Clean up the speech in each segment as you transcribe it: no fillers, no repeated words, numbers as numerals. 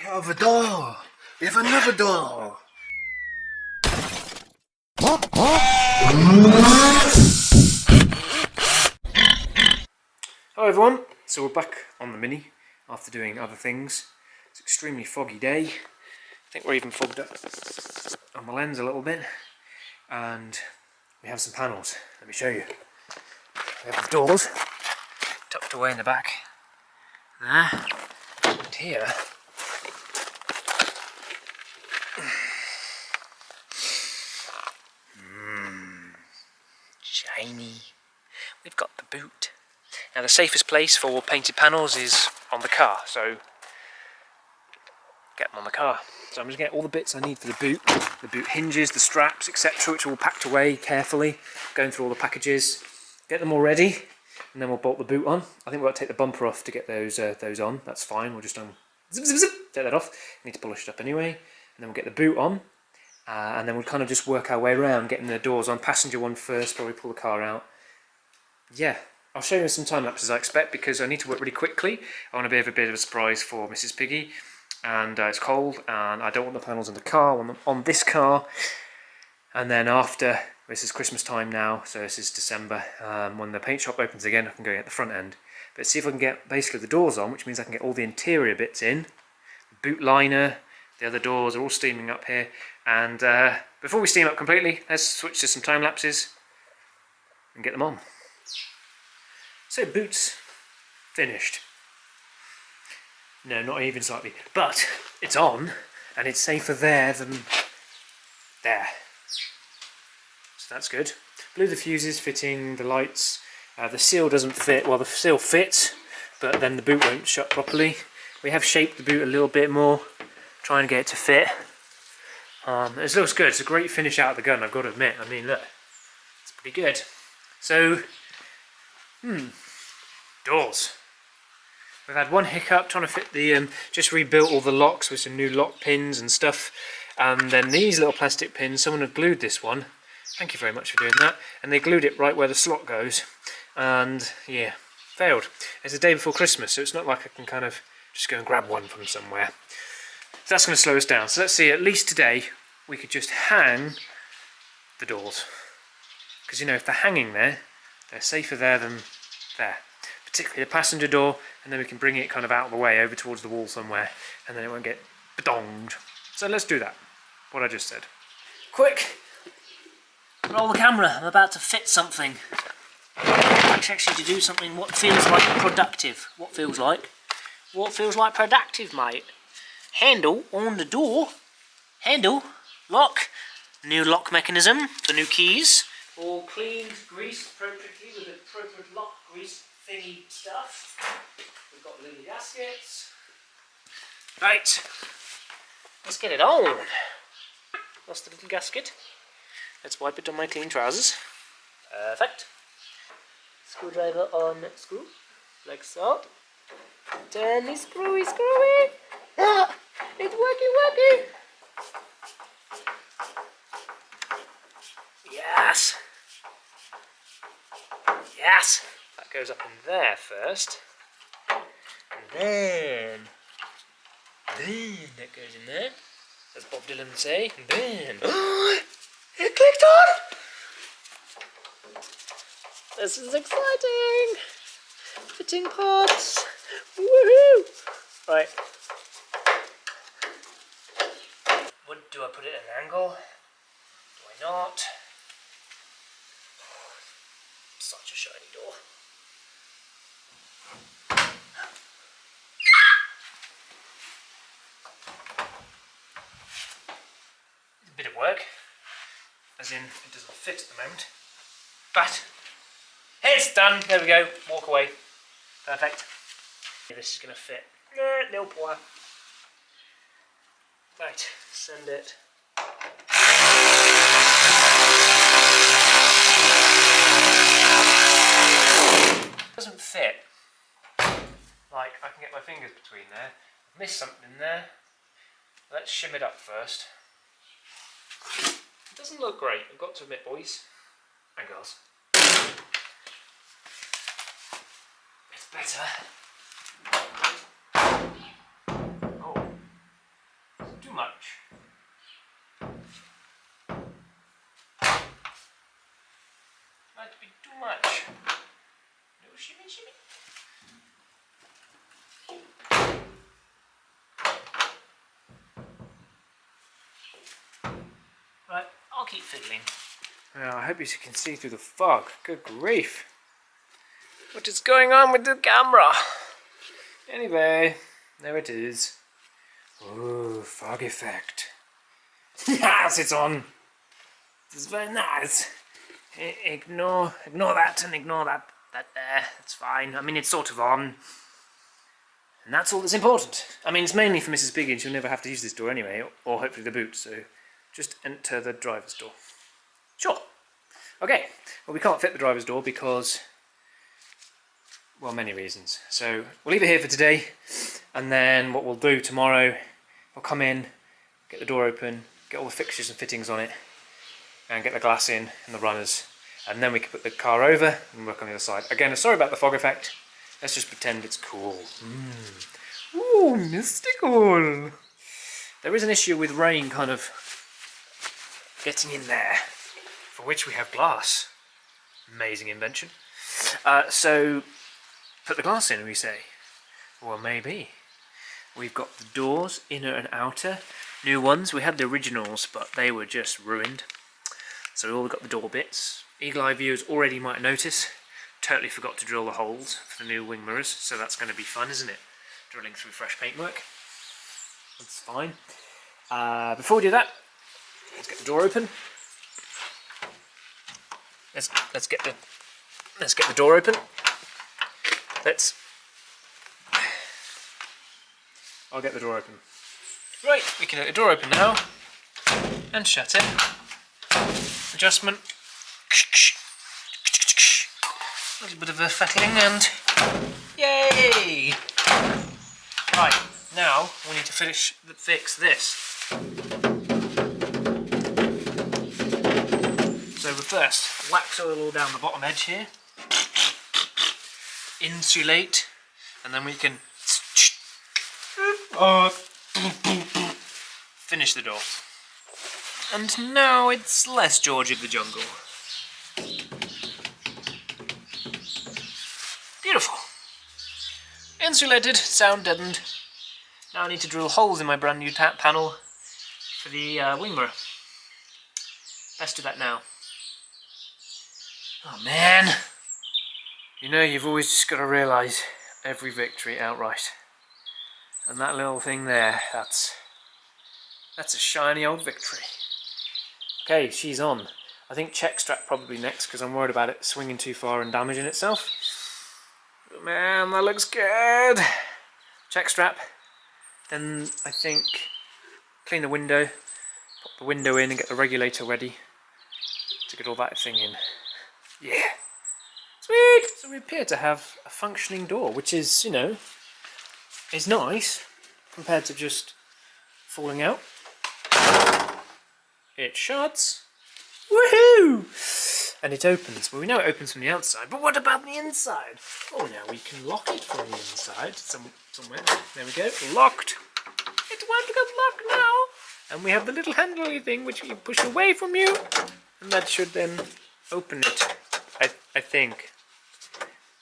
have a door! We have another door! Hello everyone, so we're back on the Mini after doing other things. It's an extremely foggy day. I think we're even fogged up on the lens a little bit. And we have some panels. Let me show you. We have the doors tucked away in the back there. And here shiny. We've got the boot. Now the safest place for painted panels is on the car, so get them on the car. So I'm just going to get all the bits I need for the boot hinges, the straps, etc., which are all packed away carefully, going through all the packages, get them all ready, and then we'll bolt the boot on. I think we've got to take the bumper off to get those on, that's fine, we'll just zip, zip, zip, take that off. Need to polish it up anyway, and then we'll get the boot on, and then we'll kind of just work our way around, getting the doors on, passenger one first, probably pull the car out. Yeah. I'll show you some time lapses I expect because I need to work really quickly. I want to be a bit of a surprise for Mrs. Piggy, and it's cold and I don't want the panels in the car, I want them on this car. And then after, this is Christmas time now, so this is December, when the paint shop opens again I can go get the front end. But see if I can get basically the doors on, which means I can get all the interior bits in. The boot liner, the other doors are all steaming up here. And before we steam up completely, let's switch to some time lapses and get them on. So boots finished. No, not even slightly. But it's on, and it's safer there than there. So that's good. Blew the fuses, fitting the lights. The seal doesn't fit. Well, the seal fits, but then the boot won't shut properly. We have shaped the boot a little bit more, trying to get it to fit. It looks good. It's a great finish out of the gun, I've got to admit. I mean, look, it's pretty good. So, doors. We've had one hiccup trying to fit the, just rebuilt all the locks with some new lock pins and stuff. And then these little plastic pins, someone had glued this one. Thank you very much for doing that. And they glued it right where the slot goes. And yeah, failed. It's the day before Christmas, so it's not like I can kind of just go and grab one from somewhere. So that's going to slow us down. So let's see, at least today, we could just hang the doors. Because you know, if they're hanging there, they're safer there than there. Particularly the passenger door, and then we can bring it kind of out of the way over towards the wall somewhere, and then it won't get bedonged. So let's do that, what I just said. Quick! Roll the camera, I'm about to fit something. Actually to do something what feels like productive. What feels like? What feels like productive, mate? Handle on the door. Handle, lock, new lock mechanism for new keys. All cleaned, greased appropriately with appropriate lock grease thingy stuff. We've got little gaskets. Right, let's get it on. That's the little gasket. Let's wipe it on my clean trousers. Perfect. Screwdriver on screw, like so. Turn me screwy, screwy. Ah, it's working. Yes. Yes. That goes up in there first. And then that goes in there. As Bob Dylan would say. And then it clicked on! This is exciting! Fitting parts! Woohoo! Right. Do I put it at an angle? Do I not? Such a shiny door. It's a bit of work, as in it doesn't fit at the moment, but it's done. There we go. Walk away. Perfect. This is going to fit. Nil poir. Right, send it. Doesn't fit. Like, I can get my fingers between there. I've missed something there. Let's shim it up first. It doesn't look great, I've got to admit, boys and girls. It's better. Oh, much. Might be too much. No, shimmy, shimmy. Right, I'll keep fiddling. Well, I hope you can see through the fog. Good grief. What is going on with the camera? Anyway, there it is. Ooh, fog effect. Yes, it's on. It's very nice. Ignore that and ignore that there. It's fine. I mean, it's sort of on. And that's all that's important. I mean, it's mainly for Mrs. Biggins. She'll never have to use this door anyway, or hopefully the boot, so just enter the driver's door. Sure. Okay, well, we can't fit the driver's door because, well, many reasons. So we'll leave it here for today, and then what we'll do tomorrow, we'll come in, get the door open, get all the fixtures and fittings on it, and get the glass in and the runners, and then we can put the car over and work on the other side. Again, sorry about the fog effect. Let's just pretend it's cool. Ooh, mystical. There is an issue with rain kind of getting in there, for which we have glass. Amazing invention. So, put the glass in, we say. Well, maybe. We've got the doors, inner and outer. New ones. We had the originals, but they were just ruined. So we all got the door bits. Eagle-eye viewers already might notice. Totally forgot to drill the holes for the new wing mirrors, so that's going to be fun, isn't it? Drilling through fresh paintwork. That's fine. Before we do that, let's get the door open. Let's get the door open. I'll get the door open. Right, we can get the door open now and shut it. Adjustment. A little bit of a fettling and yay! Right, now we need to fix this. So we first wax oil all down the bottom edge here, insulate, and then we can finish the door. And now it's less George of the Jungle. Beautiful. Insulated, sound deadened. Now I need to drill holes in my brand new panel for the wing mirror. Let's do that now. Oh man. You know, you've always just got to realise every victory outright. And that little thing there, that's a shiny old victory. Okay, she's on. I think check strap probably next because I'm worried about it swinging too far and damaging itself. But man, that looks good. Check strap. Then I think clean the window, pop the window in and get the regulator ready to get all that thing in. Yeah. Sweet! So we appear to have a functioning door, which is, you know, is nice compared to just falling out. It shuts. Woohoo! And it opens. Well, we know it opens from the outside, but what about the inside? Oh, now we can lock it from the inside somewhere. There we go. Locked. It won't get locked now. And we have the little handly thing which you push away from you, and that should then open it. I think.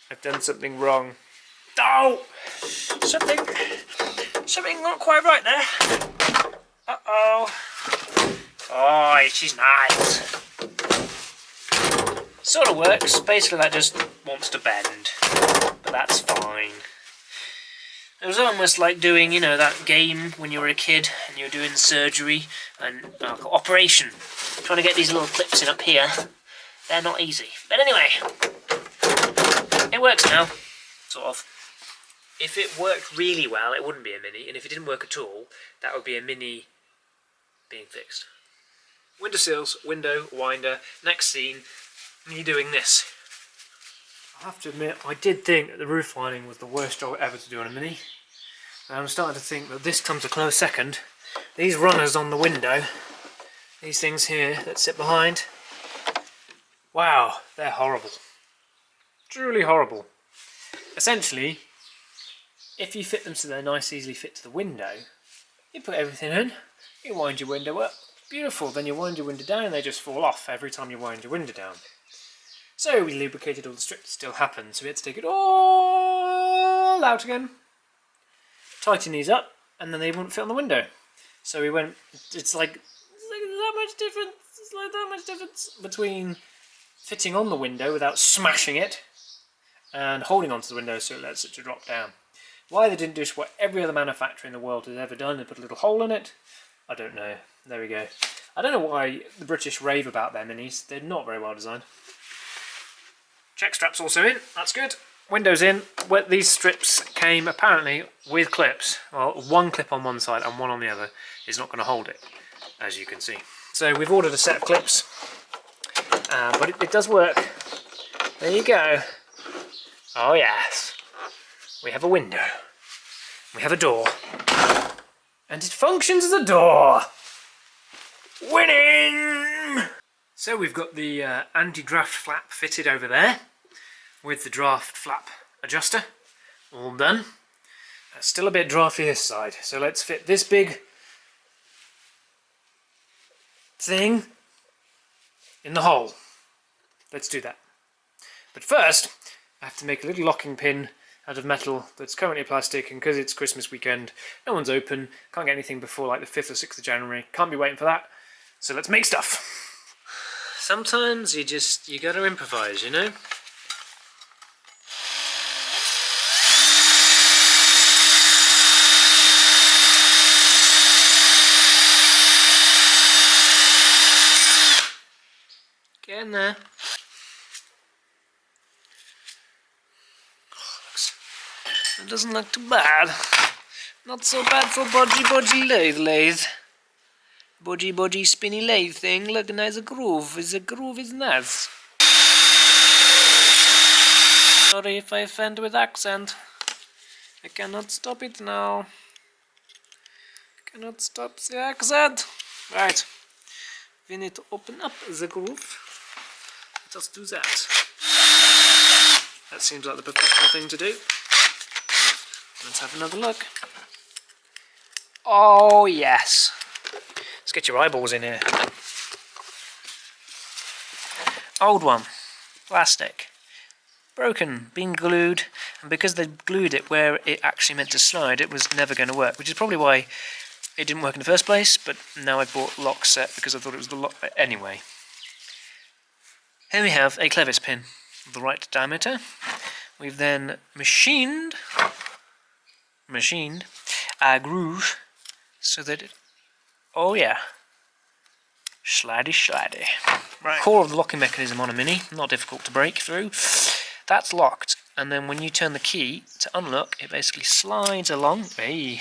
I've done something wrong. Oh! Something not quite right there. Uh-oh. Oh, she's nice. Sort of works. Basically, that just wants to bend. But that's fine. It was almost like doing, you know, that game when you were a kid and you were doing surgery and operation. Trying to get these little clips in up here. They're not easy. But anyway, it works now. Sort of. If it worked really well, it wouldn't be a mini. And if it didn't work at all, that would be a mini being fixed. Window sills, window, winder, next scene, me doing this. I have to admit, I did think that the roof lining was the worst job ever to do on a mini. And I'm starting to think that this comes a close second. These runners on the window, these things here that sit behind, wow, they're horrible. Truly horrible. Essentially, if you fit them so they're nice, easily fit to the window, You put everything in, you wind your window up, beautiful, then you wind your window down and they just fall off every time you wind your window down. So we lubricated all the strips, still happened, so we had to take it all out again, tighten these up, and then they wouldn't fit on the window. So we went, it's like that much difference between fitting on the window without smashing it and holding onto the window so it lets it to drop down. Why they didn't do what every other manufacturer in the world has ever done and put a little hole in it, I don't know. There we go. I don't know why the British rave about their minis. They're not very well designed. Check straps also in, that's good. Windows in. These strips came apparently with clips. Well, one clip on one side and one on the other is not going to hold it, as you can see. So we've ordered a set of clips, but it does work. There you go. Oh yes. We have a window. We have a door. And it functions as a door. Winning! So we've got the anti-draft flap fitted over there with the draft flap adjuster. All done. Still a bit drafty this side. So let's fit this big thing in the hole. Let's do that. But first, I have to make a little locking pin out of metal that's currently plastic, and because it's Christmas weekend, no one's open, can't get anything before like the 5th or 6th of January, can't be waiting for that, so let's make stuff. Sometimes you gotta improvise, you know? Get in there. It doesn't look too bad. Not so bad for bodgy lathe. Bodgy spinny lathe thing. Look, nice groove. The groove is nice. Sorry if I offend with accent. I cannot stop it now. Cannot stop the accent. Right. We need to open up the groove. Let us do that. That seems like the professional thing to do. Let's have another look. Oh yes. Let's get your eyeballs in here. Old one. Plastic. Broken. Been glued. And because they glued it where it actually meant to slide, it was never going to work. Which is probably why it didn't work in the first place. But now I bought lock set because I thought it was the lock. Anyway. Here we have a clevis pin. The right diameter. We've then machined a groove so that it, oh yeah, slidey. Right. Core of the locking mechanism on a Mini, not difficult to break through. That's locked, and then when you turn the key to unlock, it basically slides along. Hey,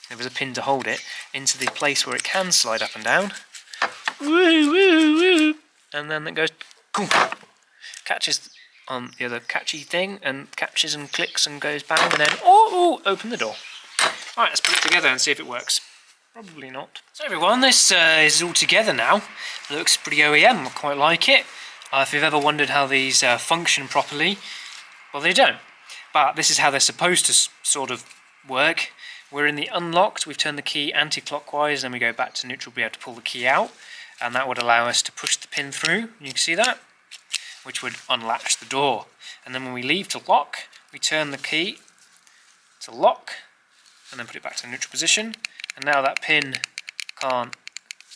there was a pin to hold it into the place where it can slide up and down. Woo, and then it goes, catches on the other catchy thing and catches and clicks and goes bang, and then open the door. Alright, let's put it together and see if it works. Probably not. So everyone, this is all together now. It looks pretty OEM, I quite like it. If you've ever wondered how these function properly, well they don't. But this is how they're supposed to sort of work. We're in the unlocked, we've turned the key anti-clockwise, then we go back to neutral, be able to pull the key out, and that would allow us to push the pin through, you can see that, which would unlatch the door. And then when we leave to lock, we turn the key to lock, and then put it back to the neutral position, and now that pin can't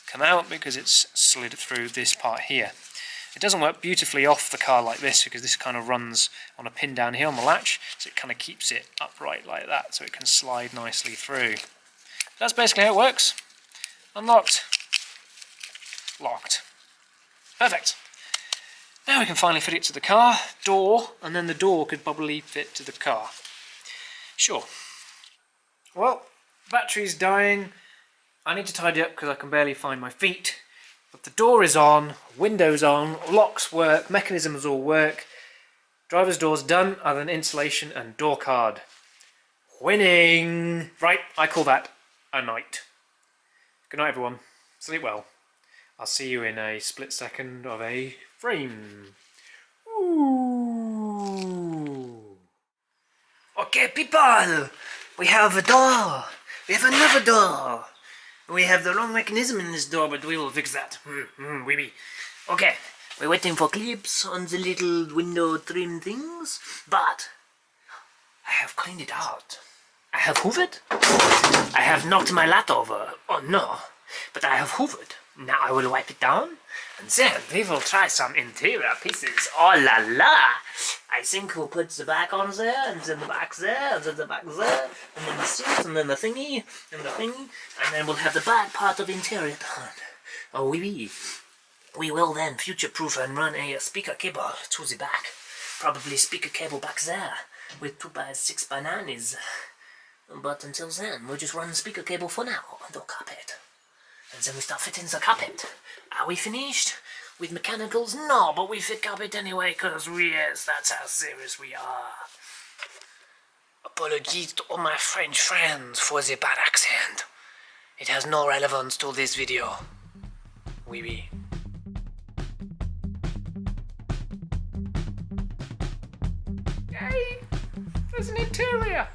come out because it's slid through this part here. It doesn't work beautifully off the car like this because this kind of runs on a pin down here on the latch, so it kind of keeps it upright like that so it can slide nicely through. That's basically how it works. Unlocked, locked. Perfect. Now we can finally fit it to the car, door, and then the door could probably fit to the car. Sure. Well, battery's dying. I need to tidy up because I can barely find my feet. But the door is on, windows on, locks work, mechanisms all work. Driver's door's done other than insulation and door card. Winning! Right, I call that a night. Good night everyone. Sleep well. I'll see you in a split second of a frame. Ooh. Okay people, we have a door. We have another door. We have the wrong mechanism in this door, but we will fix that. Oui. Okay, we're waiting for clips on the little window trim things, but I have cleaned it out. I have hoovered. I have knocked my lat over. Oh no, but I have hoovered. Now I will wipe it down, and then we will try some interior pieces. Oh la la! I think we'll put the back on there, and then the back there, and then the back there, and then the seat, and then the thingy, and the thingy, and then we'll have the back part of interior done. Oh oui. We will then future-proof and run a speaker cable to the back. Probably speaker cable back there, with 2x6x9s. But until then, we'll just run the speaker cable for now, and the carpet. And then we start fitting the carpet. Are we finished with mechanicals? No, but we fit carpet anyway, because yes, that's how serious we are. Apologies to all my French friends for the bad accent. It has no relevance to this video. Oui. Yay! There's an interior!